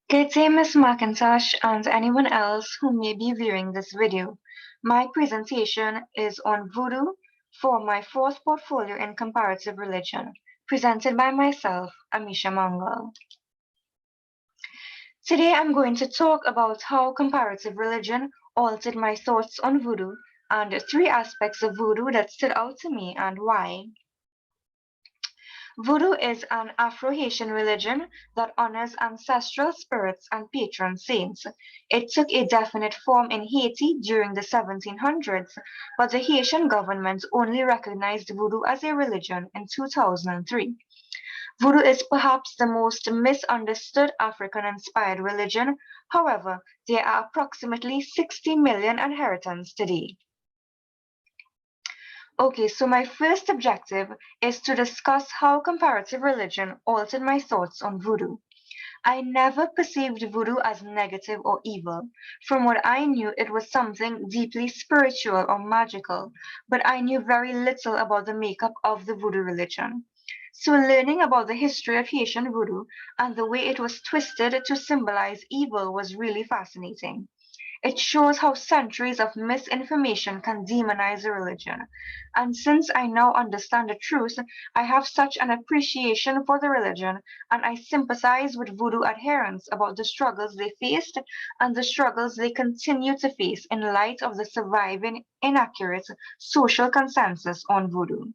Good day, Ms. McIntosh, and anyone else who may be viewing this video. My presentation is on Voodoo for my fourth portfolio in comparative religion, presented by myself, Amisha Mangal. Today I'm going to talk about how comparative religion altered my thoughts on Voodoo and three aspects of Voodoo that stood out to me and why. Voodoo is an Afro-Haitian religion that honors ancestral spirits and patron saints. It took a definite form in Haiti during the 1700s, but the Haitian government only recognized Voodoo as a religion in 2003. Voodoo is perhaps the most misunderstood African-inspired religion. However, there are approximately 60 million adherents today. Okay, so my first objective is to discuss how comparative religion altered my thoughts on voodoo. I never perceived voodoo as negative or evil. From what I knew, it was something deeply spiritual or magical, but I knew very little about the makeup of the voodoo religion. So learning about the history of Haitian voodoo and the way it was twisted to symbolize evil was really fascinating. It shows how centuries of misinformation can demonize a religion. And since I now understand the truth, I have such an appreciation for the religion, and I sympathize with voodoo adherents about the struggles they faced and the struggles they continue to face in light of the surviving inaccurate social consensus on voodoo.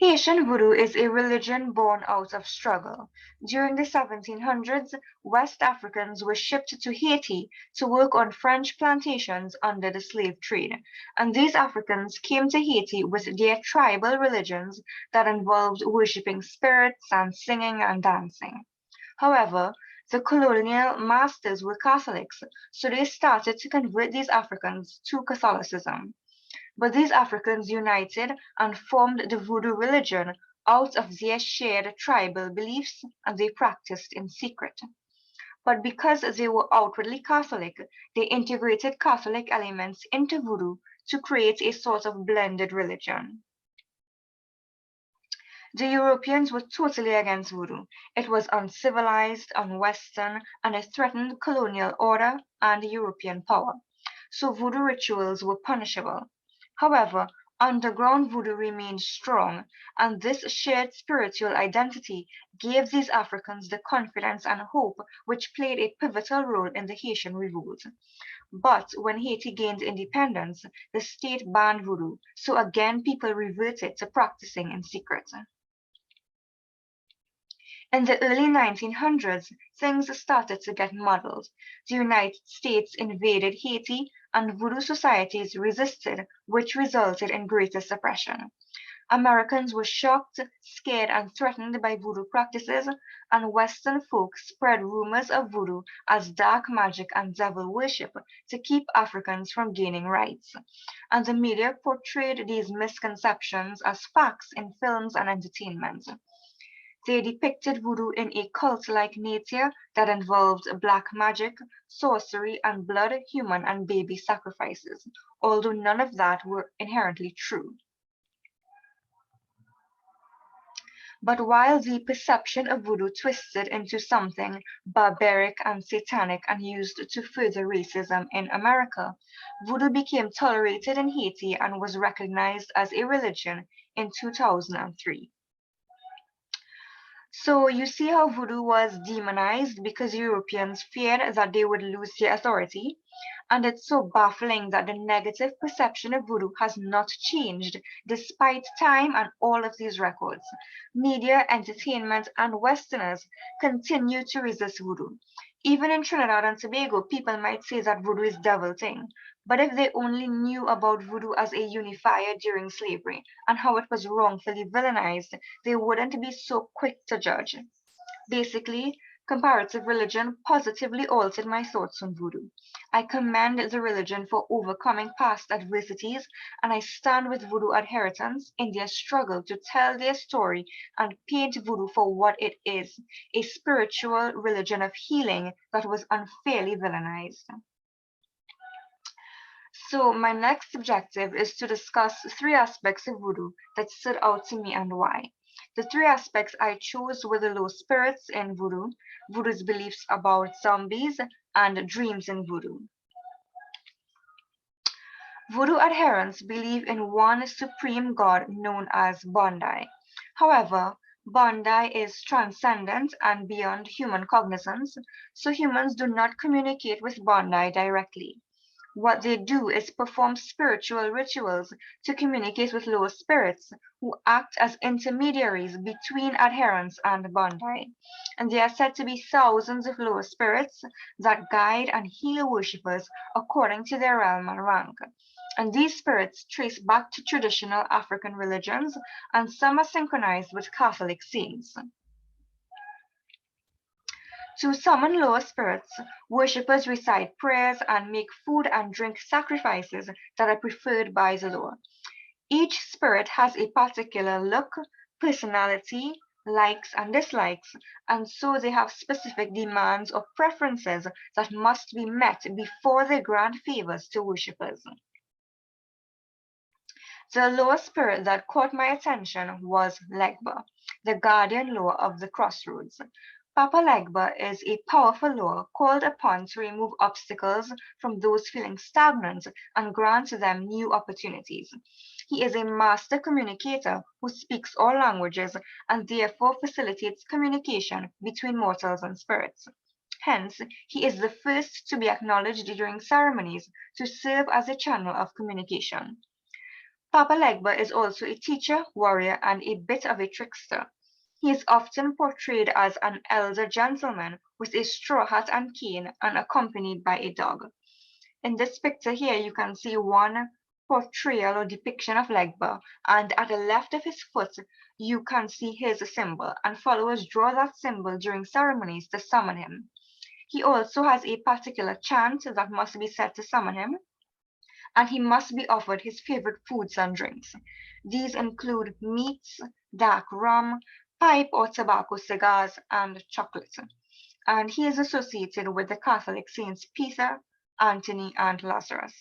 Haitian voodoo is a religion born out of struggle. During the 1700s, West Africans were shipped to Haiti to work on French plantations under the slave trade, and these Africans came to Haiti with their tribal religions that involved worshipping spirits and singing and dancing. However, the colonial masters were Catholics, so they started to convert these Africans to Catholicism. But these Africans united and formed the Voodoo religion out of their shared tribal beliefs, and they practiced in secret. But because they were outwardly Catholic, they integrated Catholic elements into Voodoo to create a sort of blended religion. The Europeans were totally against Voodoo. It was uncivilized, unwestern, and it threatened colonial order and European power. So Voodoo rituals were punishable. However, underground voodoo remained strong, and this shared spiritual identity gave these Africans the confidence and hope which played a pivotal role in the Haitian revolt. But when Haiti gained independence, the state banned voodoo, so again people reverted to practicing in secret. In the early 1900s, things started to get muddled. The United States invaded Haiti, and voodoo societies resisted, which resulted in greater suppression. Americans were shocked, scared, and threatened by voodoo practices, and Western folk spread rumors of voodoo as dark magic and devil worship to keep Africans from gaining rights. And the media portrayed these misconceptions as facts in films and entertainment. They depicted voodoo in a cult-like nature that involved black magic, sorcery, and blood, human and baby sacrifices, although none of that were inherently true. But while the perception of voodoo twisted into something barbaric and satanic and used to further racism in America, voodoo became tolerated in Haiti and was recognized as a religion in 2003. So you see how voodoo was demonized because Europeans feared that they would lose their authority. And it's so baffling that the negative perception of voodoo has not changed despite time and all of these records. Media, entertainment, and Westerners continue to resist voodoo. Even in Trinidad and Tobago, people might say that voodoo is devil thing. But if they only knew about voodoo as a unifier during slavery and how it was wrongfully villainized, they wouldn't be so quick to judge. Basically, comparative religion positively altered my thoughts on voodoo. I commend the religion for overcoming past adversities, and I stand with voodoo adherents in their struggle to tell their story and paint voodoo for what it is, a spiritual religion of healing that was unfairly villainized. So my next objective is to discuss three aspects of voodoo that stood out to me and why. The three aspects I chose were the low spirits in voodoo, voodoo's beliefs about zombies, and dreams in voodoo. Voodoo adherents believe in one supreme god known as Bondi. However, Bondi is transcendent and beyond human cognizance, so humans do not communicate with Bondi directly. What they do is perform spiritual rituals to communicate with lower spirits who act as intermediaries between adherents and Bondi. And there are said to be thousands of lower spirits that guide and heal worshippers according to their realm and rank. And these spirits trace back to traditional African religions, and some are synchronized with Catholic saints. To summon lower spirits, worshippers recite prayers and make food and drink sacrifices that are preferred by the lower. Each spirit has a particular look, personality, likes and dislikes, and so they have specific demands or preferences that must be met before they grant favors to worshippers. The lower spirit that caught my attention was Legba, the guardian lower of the crossroads. Papa Legba is a powerful lower called upon to remove obstacles from those feeling stagnant and grant them new opportunities. He is a master communicator who speaks all languages and therefore facilitates communication between mortals and spirits. Hence, he is the first to be acknowledged during ceremonies to serve as a channel of communication. Papa Legba is also a teacher, warrior, and a bit of a trickster. He is often portrayed as an elder gentleman with a straw hat and cane and accompanied by a dog. In this picture here, you can see one portrayal or depiction of Legba, and at the left of his foot, you can see his symbol, and followers draw that symbol during ceremonies to summon him. He also has a particular chant that must be said to summon him, and he must be offered his favorite foods and drinks. These include meats, dark rum, pipe or tobacco cigars, and chocolate. And he is associated with the Catholic saints Peter, Anthony, and Lazarus.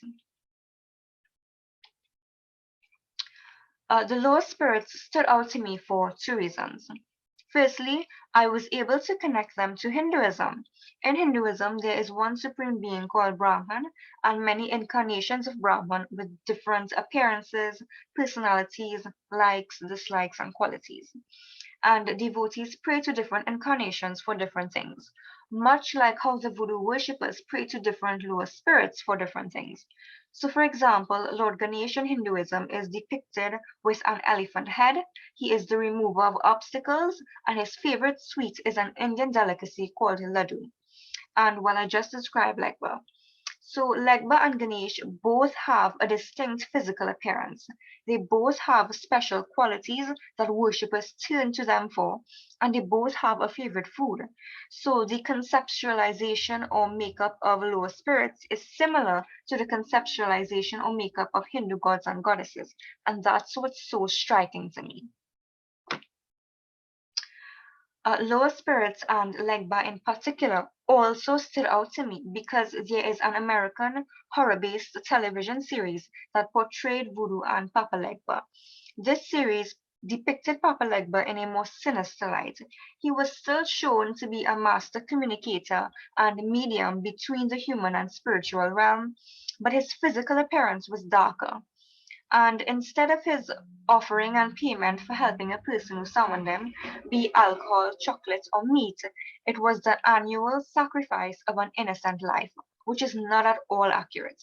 The lower spirits stood out to me for two reasons. Firstly, I was able to connect them to Hinduism. In Hinduism, there is one supreme being called Brahman, and many incarnations of Brahman with different appearances, personalities, likes, dislikes, and qualities. And devotees pray to different incarnations for different things, much like how the voodoo worshippers pray to different lower spirits for different things. So, for example, Lord Ganesh in Hinduism is depicted with an elephant head. He is the remover of obstacles, and his favorite sweet is an Indian delicacy called laddu. And well, I just described Legba. So Legba and Ganesh both have a distinct physical appearance. They both have special qualities that worshippers turn to them for, and they both have a favorite food. So the conceptualization or makeup of lower spirits is similar to the conceptualization or makeup of Hindu gods and goddesses, and that's what's so striking to me. Lower spirits and Legba in particular also stood out to me because there is an American horror-based television series that portrayed Voodoo and Papa Legba. This series depicted Papa Legba in a more sinister light. He was still shown to be a master communicator and medium between the human and spiritual realm, but his physical appearance was darker. And instead of his offering and payment for helping a person who summoned him, be alcohol, chocolate, or meat, it was the annual sacrifice of an innocent life, which is not at all accurate.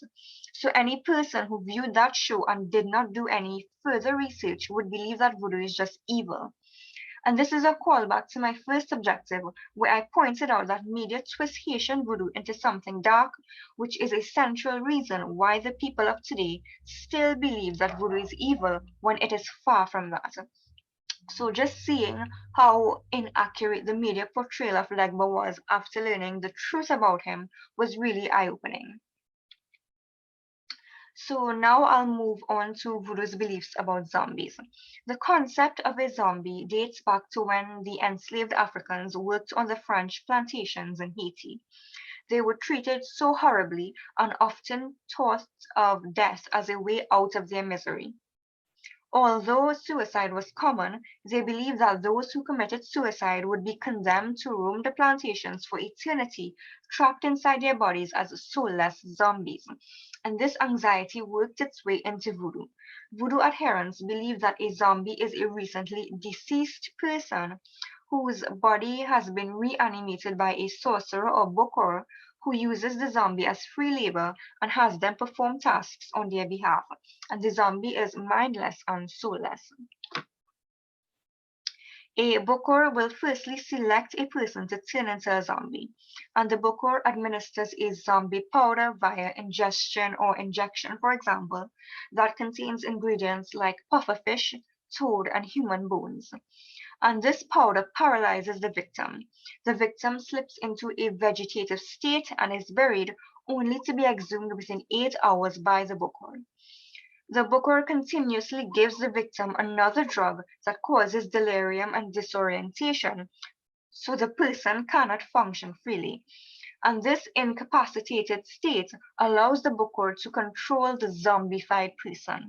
So any person who viewed that show and did not do any further research would believe that voodoo is just evil. And this is a callback to my first objective, where I pointed out that media twists Haitian voodoo into something dark, which is a central reason why the people of today still believe that voodoo is evil when it is far from that. So just seeing how inaccurate the media portrayal of Legba was after learning the truth about him was really eye-opening. So now I'll move on to voodoo's beliefs about zombies. The concept of a zombie dates back to when the enslaved Africans worked on the French plantations in Haiti. They were treated so horribly and often thought of death as a way out of their misery. Although suicide was common, they believed that those who committed suicide would be condemned to roam the plantations for eternity, trapped inside their bodies as soulless zombies. And this anxiety worked its way into voodoo. Voodoo adherents believe that a zombie is a recently deceased person whose body has been reanimated by a sorcerer or bokor who uses the zombie as free labor and has them perform tasks on their behalf. And the zombie is mindless and soulless. A bokor will firstly select a person to turn into a zombie, and the bokor administers a zombie powder via ingestion or injection, for example, that contains ingredients like pufferfish, toad, and human bones. And this powder paralyzes the victim. The victim slips into a vegetative state and is buried, only to be exhumed within 8 hours by the bokor. The booker continuously gives the victim another drug that causes delirium and disorientation, so the person cannot function freely. And this incapacitated state allows the booker to control the zombified person.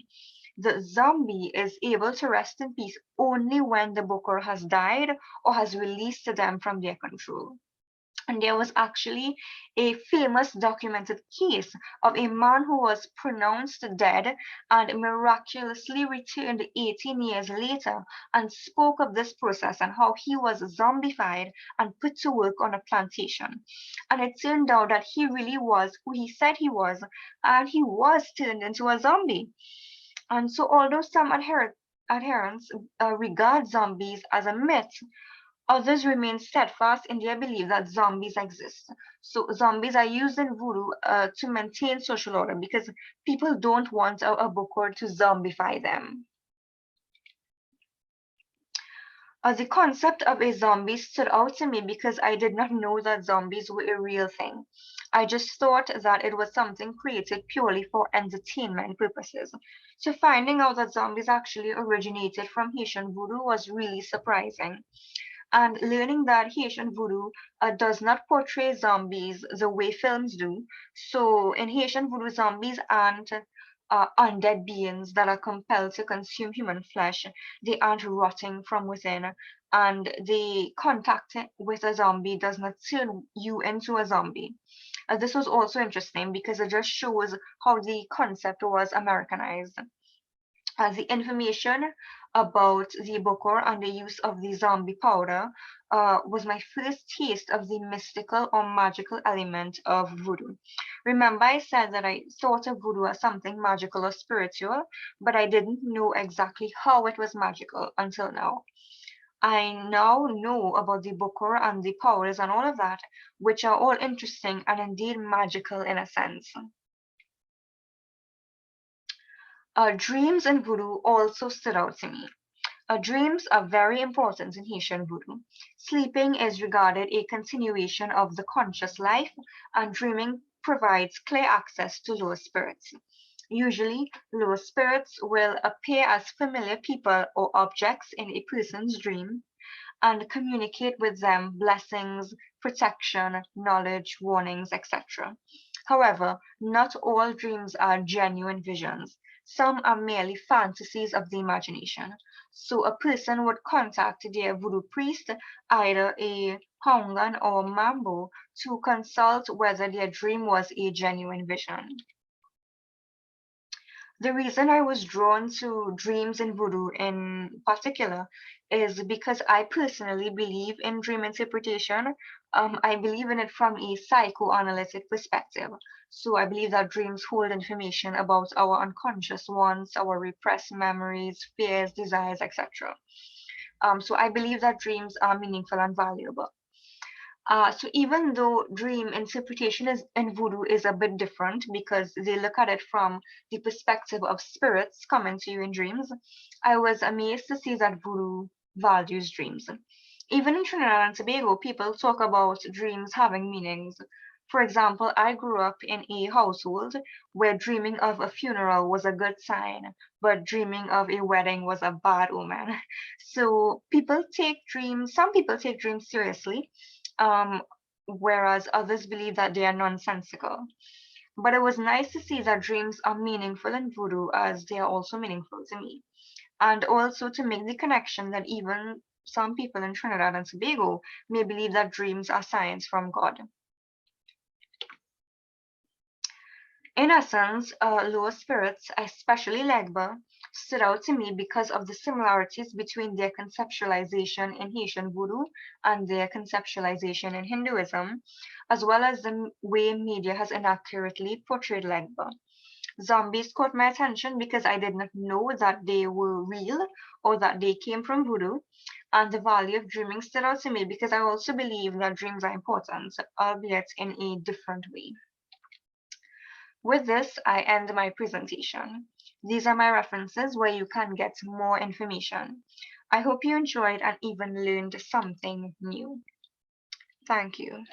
The zombie is able to rest in peace only when the booker has died or has released them from their control. And there was actually a famous documented case of a man who was pronounced dead and miraculously returned 18 years later and spoke of this process and how he was zombified and put to work on a plantation. And it turned out that he really was who he said he was, and he was turned into a zombie. And so, although some adherents regard zombies as a myth, others remain steadfast in their belief that zombies exist. So zombies are used in voodoo to maintain social order because people don't want a bokor to zombify them. The concept of a zombie stood out to me because I did not know that zombies were a real thing. I just thought that it was something created purely for entertainment purposes. So finding out that zombies actually originated from Haitian voodoo was really surprising. And learning that Haitian voodoo does not portray zombies the way films do. So in Haitian voodoo, zombies aren't undead beings that are compelled to consume human flesh. They aren't rotting from within, and the contact with a zombie does not turn you into a zombie. This was also interesting because it just shows how the concept was Americanized. The information about the bokor and the use of the zombie powder was my first taste of the mystical or magical element of voodoo. Remember, I said that I thought of voodoo as something magical or spiritual, but I didn't know exactly how it was magical until now. I now know about the bokor and the powers and all of that, which are all interesting and indeed magical in a sense. Dreams in voodoo also stood out to me. Dreams are very important in Haitian voodoo. Sleeping is regarded a continuation of the conscious life, and dreaming provides clear access to lower spirits. Usually, lower spirits will appear as familiar people or objects in a person's dream and communicate with them blessings, protection, knowledge, warnings, etc. However, not all dreams are genuine visions. Some are merely fantasies of the imagination. So a person would contact their voodoo priest, either a Hongan or Mambo, to consult whether their dream was a genuine vision. The reason I was drawn to dreams in voodoo in particular is because I personally believe in dream interpretation. I believe in it from a psychoanalytic perspective. So I believe that dreams hold information about our unconscious wants, our repressed memories, fears, desires, etc. So I believe that dreams are meaningful and valuable. So even though dream interpretation is in voodoo is a bit different because they look at it from the perspective of spirits coming to you in dreams, I was amazed to see that voodoo values dreams. Even in Trinidad and Tobago, people talk about dreams having meanings. For example, I grew up in a household where dreaming of a funeral was a good sign, but dreaming of a wedding was a bad omen. So some people take dreams seriously, um, whereas others believe that they are nonsensical. But it was nice to see that dreams are meaningful in voodoo as they are also meaningful to me. and also to make the connection that even some people in Trinidad and Tobago may believe that dreams are signs from God. In essence, lower spirits, especially Legba, stood out to me because of the similarities between their conceptualization in Haitian voodoo and their conceptualization in Hinduism, as well as the way media has inaccurately portrayed Legba. Zombies caught my attention because I did not know that they were real or that they came from voodoo. And the value of dreaming stood out to me because I also believe that dreams are important, albeit in a different way. With this, I end my presentation. These are my references where you can get more information. I hope you enjoyed and even learned something new. Thank you.